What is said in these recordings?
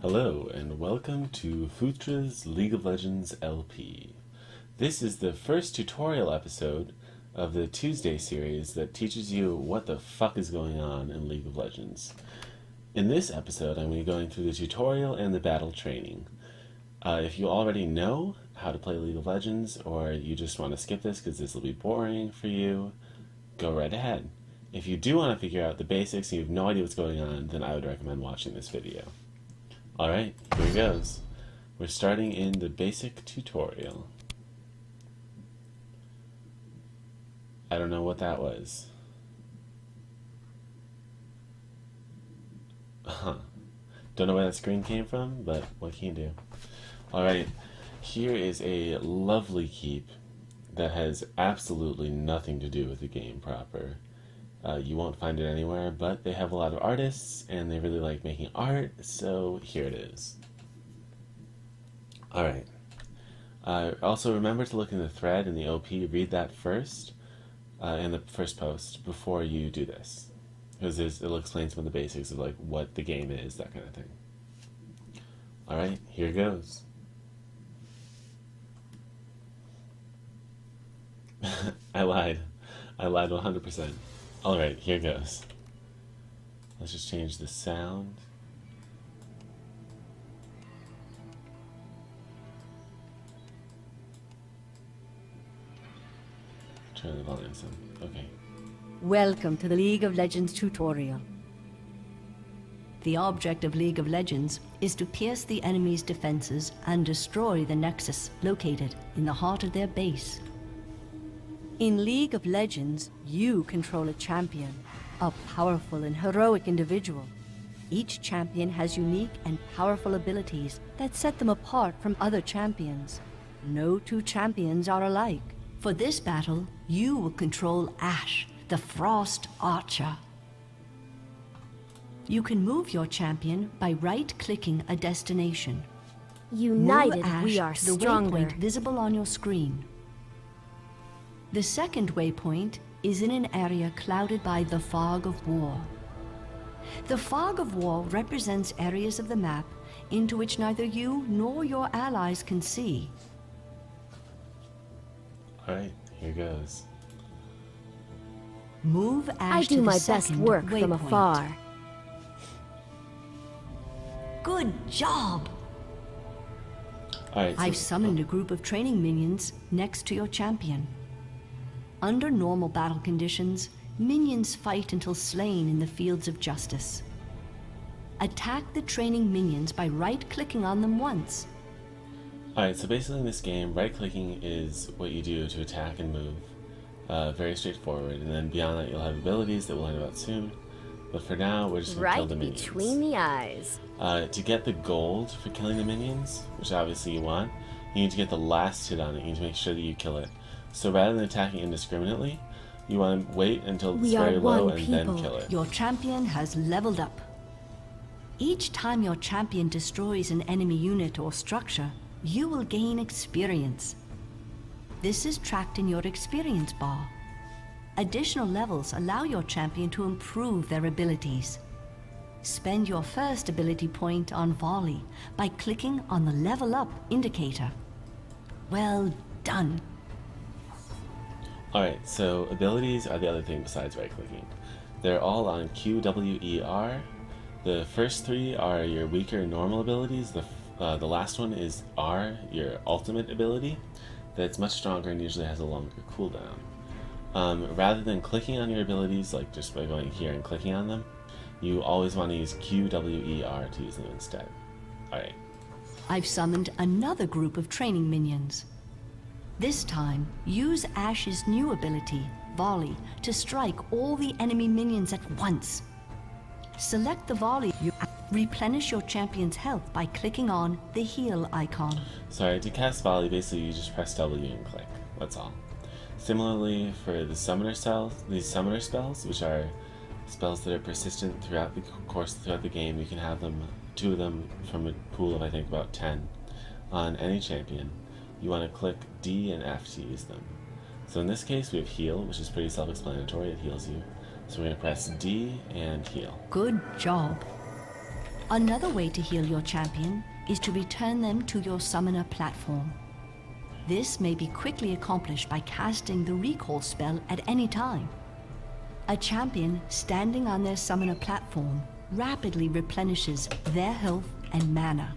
Hello, and welcome to Futra's League of Legends LP. This is the first tutorial episode of the Tuesday series that teaches you what the fuck is going on in League of Legends. In this episode, I'm going to be going through the tutorial and the battle training. If you already know how to play League of Legends, or you just want to skip this because this will be boring for you, go right ahead. If you do want to figure out the basics and you have no idea what's going on, then I would recommend watching this video. Alright, here goes. We're starting in the basic tutorial. I don't know what that was. Don't know where that screen came from, but what can you do? Alright, here is a lovely keep that has absolutely nothing to do with the game proper. You won't find it anywhere, but they have a lot of artists, and they really like making art, so here it is. Alright. Also remember to look in the thread in the OP, read that first, in the first post, before you do this. Because it'll explain some of the basics of like what the game is, that kind of thing. Alright, here goes. I lied 100%. Alright, here goes. Let's just change the sound. Turn the volume some. Okay. Welcome to the League of Legends tutorial. The object of League of Legends is to pierce the enemy's defenses and destroy the Nexus located in the heart of their base. In League of Legends, you control a champion, a powerful and heroic individual. Each champion has unique and powerful abilities that set them apart from other champions. No two champions are alike. For this battle, you will control Ashe, the Frost Archer. You can move your champion by right-clicking a destination. United, move Ashe we are to the stronger. waypoint visible on your screen. The second waypoint is in an area clouded by the Fog of War. The Fog of War represents areas of the map into which neither you nor your allies can see. Alright, here goes. Move Ashe I do to the my best second work waypoint. from afar. Good job! Alright, I've summoned a group of training minions next to your champion. Under normal battle conditions, minions fight until slain in the fields of justice. Attack the training minions by right-clicking on them once. Alright, so basically in this game, right-clicking is what you do to attack and move. Very straightforward, and then beyond that you'll have abilities that we'll learn about soon. But for now, we're just going to kill Right the minions. between the eyes. To get the gold for killing the minions, which obviously you want, you need to get the last hit on it. You need to make sure that you kill it. So rather than attacking indiscriminately, you want to wait until it's We are very low one and then people. kill it. Your champion has leveled up. Each time your champion destroys an enemy unit or structure, you will gain experience. This is tracked in your experience bar. Additional levels allow your champion to improve their abilities. Spend your first ability point on volley by clicking on the level up indicator. Well done. Alright, so abilities are the other thing besides right-clicking. They're all on Q, W, E, R. The first three are your weaker normal abilities. The last one is R, your ultimate ability. That's much stronger and usually has a longer cooldown. Rather than clicking on your abilities, like just by going here and clicking on them, you always want to use Q, W, E, R to use them instead. Alright. I've summoned another group of training minions. This time, use Ashe's new ability, Volley, to strike all the enemy minions at once. Select the volley. Replenish your champion's health by clicking on the heal icon. Sorry, to cast volley, basically you just press W and click. That's all. Similarly, for the summoner spells, these summoner spells, which are spells that are persistent throughout the game, you can have them, 2 of them from a pool of I think about 10 on any champion. You want to click D and F to use them. So in this case we have heal, which is pretty self-explanatory, it heals you. So we're going to press D and heal. Good job. Another way to heal your champion is to return them to your summoner platform. This may be quickly accomplished by casting the recall spell at any time. A champion standing on their summoner platform rapidly replenishes their health and mana.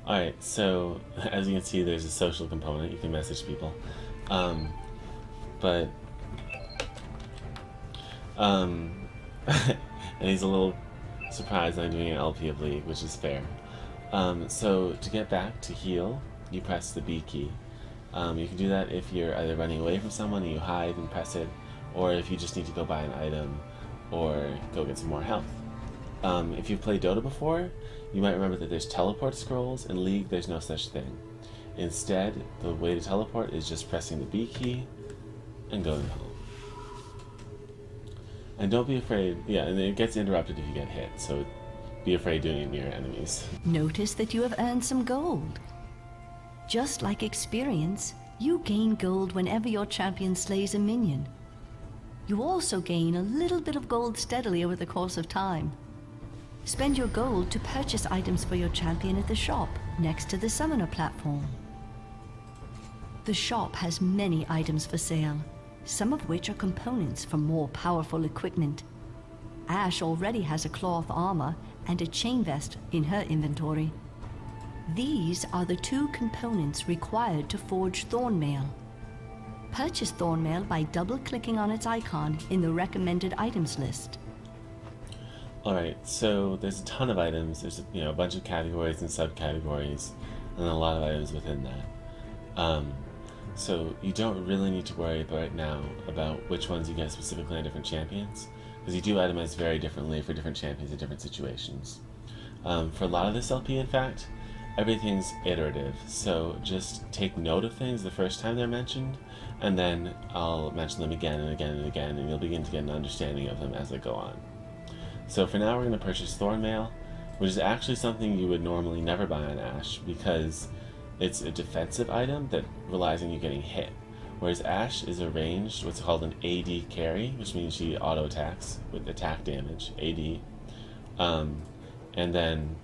Alright, so as you can see, there's a social component. You can message people. And he's a little surprised I'm doing an LP of League, which is fair. So to get back to heal, you press the B key. You can do that if you're either running away from someone and you hide and press it, or if you just need to go buy an item or go get some more health. If you've played Dota before, you might remember that there's teleport scrolls. In League, there's no such thing. Instead, the way to teleport is just pressing the B key and going home. And don't be afraid, and it gets interrupted if you get hit, so be afraid doing it near enemies. Notice that you have earned some gold. Just like experience, you gain gold whenever your champion slays a minion. You also gain a little bit of gold steadily over the course of time. Spend your gold to purchase items for your champion at the shop next to the summoner platform. The shop has many items for sale, some of which are components for more powerful equipment. Ashe already has a cloth armor and a chain vest in her inventory. These are the 2 components required to forge Thornmail. Purchase Thornmail by double-clicking on its icon in the recommended items list. Alright, so there's a ton of items. There's a bunch of categories and subcategories, and a lot of items within that. So you don't really need to worry right now about which ones you get specifically on different champions, because you do itemize very differently for different champions in different situations. For a lot of this LP, in fact, everything's iterative, so just take note of things the first time they're mentioned, and then I'll mention them again and again and again, and you'll begin to get an understanding of them as they go on. So for now, we're going to purchase Thornmail, which is actually something you would normally never buy on Ashe, because it's a defensive item that relies on you getting hit. Whereas Ashe is a ranged, what's called an AD carry, which means she auto-attacks with attack damage, AD. And then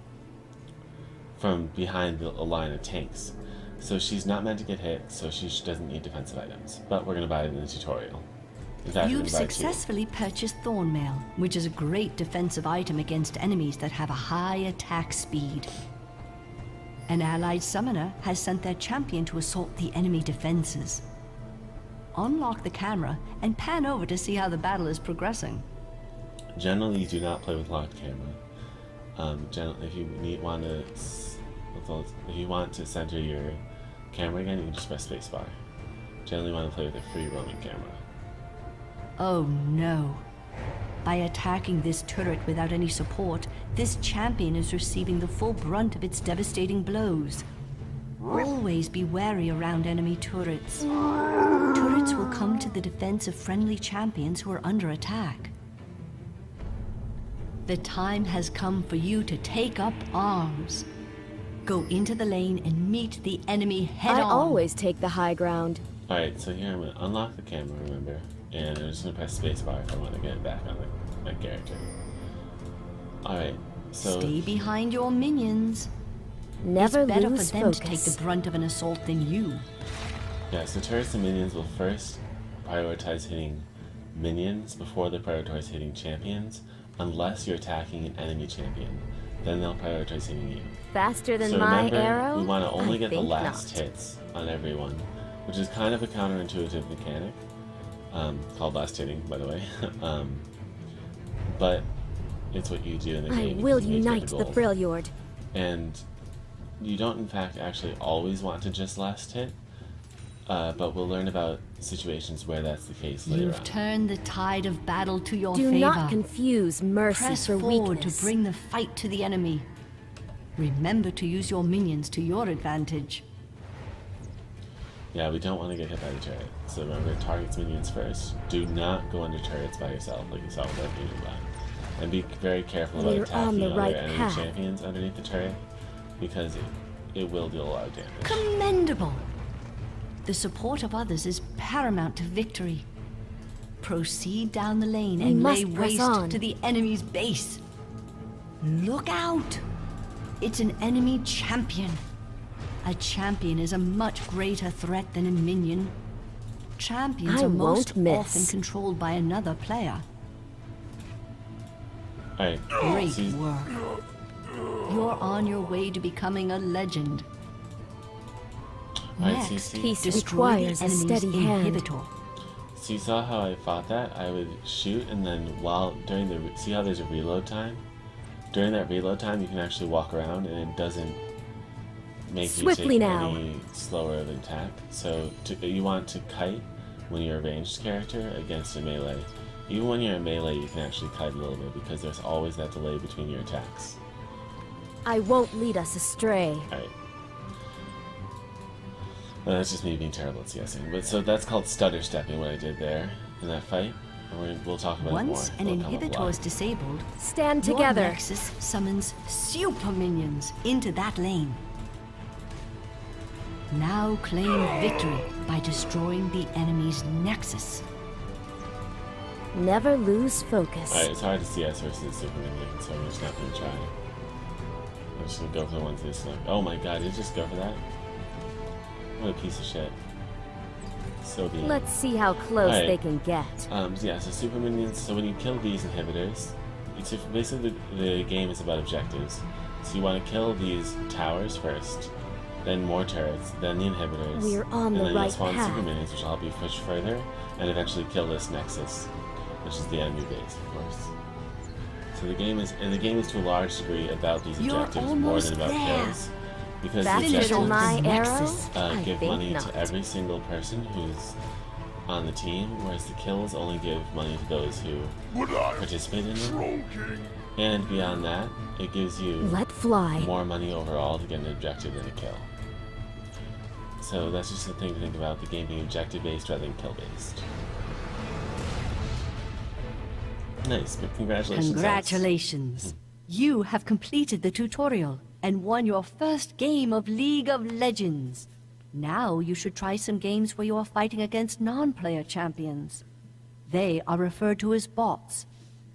from behind a line of tanks. So she's not meant to get hit, so she doesn't need defensive items. But we're going to buy it in the tutorial. In fact, You've successfully purchased Thornmail, which is a great defensive item against enemies that have a high attack speed. An allied summoner has sent their champion to assault the enemy defenses. Unlock the camera and pan over to see how the battle is progressing. Generally, do not play with locked camera. If you want to center your camera again, you can just press spacebar. Generally, want to play with a free roaming camera. Oh no. By attacking this turret without any support, this champion is receiving the full brunt of its devastating blows. Always be wary around enemy turrets. Turrets will come to the defense of friendly champions who are under attack. The time has come for you to take up arms. Go into the lane and meet the enemy head-on. I always take the high ground. Alright, so here I'm going to unlock the camera, remember? And I'm just going to press spacebar if I want to get it back on my character. Alright, so... Stay behind your minions. Never it's better lose for them focus. to take the brunt of an assault than you. Yeah, so turrets and minions will first prioritize hitting minions before they prioritize hitting champions, unless you're attacking an enemy champion. Then they'll prioritize hitting you. Faster than so my remember, arrow? we want to only I get the think last not. hits on everyone, which is kind of a counterintuitive mechanic, called last hitting, by the way. But it's what you do in the game. I will because you make unite it the goal. Freljord. And you don't, in fact, actually always want to just last hit, but we'll learn about situations where that's the case later You've on. turned the tide of battle to your Do favor. not confuse mercy Press for forward weakness. to bring the fight to the enemy. Remember to use your minions to your advantage. Yeah, we don't want to get hit by the turret. So remember, it targets minions first. Do not go under turrets by yourself, like you saw with that Union Black. And be very careful about We're on attacking the other right enemy path. champions underneath the turret, because it will deal a lot of damage. Commendable! The support of others is paramount to victory. Proceed down the lane We and must lay press waste on. to the enemy's base. Look out! It's an enemy champion. A champion is a much greater threat than a minion. Champions I are most won't miss. often controlled by another player. Alright. Great See, work. You're on your way to becoming a legend. Alright, Next, see. Peace destroy the requires a enemy's steady hand. inhibitor. So you saw how I fought that? I would shoot, and then see how there's a reload time? During that reload time, you can actually walk around, and it doesn't make Swiftly you take now. any slower of an attack. So you want to kite when you're a ranged character against a melee. Even when you're a melee, you can actually kite a little bit, because there's always that delay between your attacks. I won't lead us astray. Alright. Well, that's just me being terrible at CSing. But so that's called stutter stepping, what I did there in that fight. And we'll talk about it more. Once an It'll come up inhibitor live. is disabled, Stand your together. Nexus summons super minions into that lane. Now claim victory by destroying the enemy's Nexus. Never lose focus. Alright, it's hard to CS versus super minion, so I'm just not gonna try. I'm just gonna go for the ones that snap. Oh my god, did it just go for that? What a piece of shit. So be it. Let's see how close Alright. they can get. Yeah, so super minions, so when you kill these inhibitors, basically the game is about objectives. So you want to kill these towers first, then more turrets, then the inhibitors, We're on and the then right you'll spawn path. super minions, which will help you push further, and eventually kill this nexus, which is the enemy base, of course. So the game is to a large degree about these You're objectives more almost than about there. kills. Because the Faster Finish than off objectives my the arrow? Nexus. I give think money not. to every single person who's on the team, whereas the kills only give money to those who participate in them. And beyond that, it gives you Let fly. more money overall to get an objective than a kill. So that's just a thing to think about, the game being objective-based rather than kill-based. Nice, but congratulations. Alex. Congratulations! You have completed the tutorial and won your first game of League of Legends. Now you should try some games where you are fighting against non-player champions. They are referred to as bots.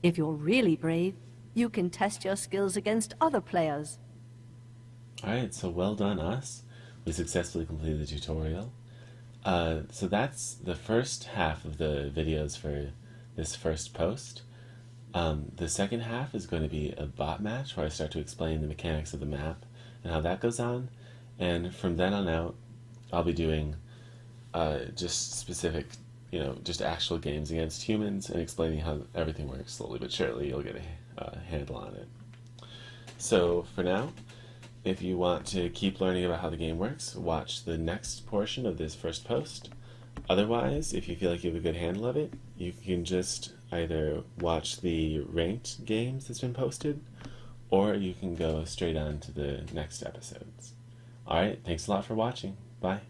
If you're really brave, you can test your skills against other players. Alright, so well done us. We successfully completed the tutorial. So that's the first half of the videos for this first post. The second half is going to be a bot match where I start to explain the mechanics of the map and how that goes on. And from then on out, I'll be doing just specific, just actual games against humans and explaining how everything works. Slowly but surely, you'll get a handle on it. So for now, if you want to keep learning about how the game works, watch the next portion of this first post. Otherwise, if you feel like you have a good handle of it, you can just either watch the ranked games that's been posted, or you can go straight on to the next episodes. Alright, thanks a lot for watching. Bye.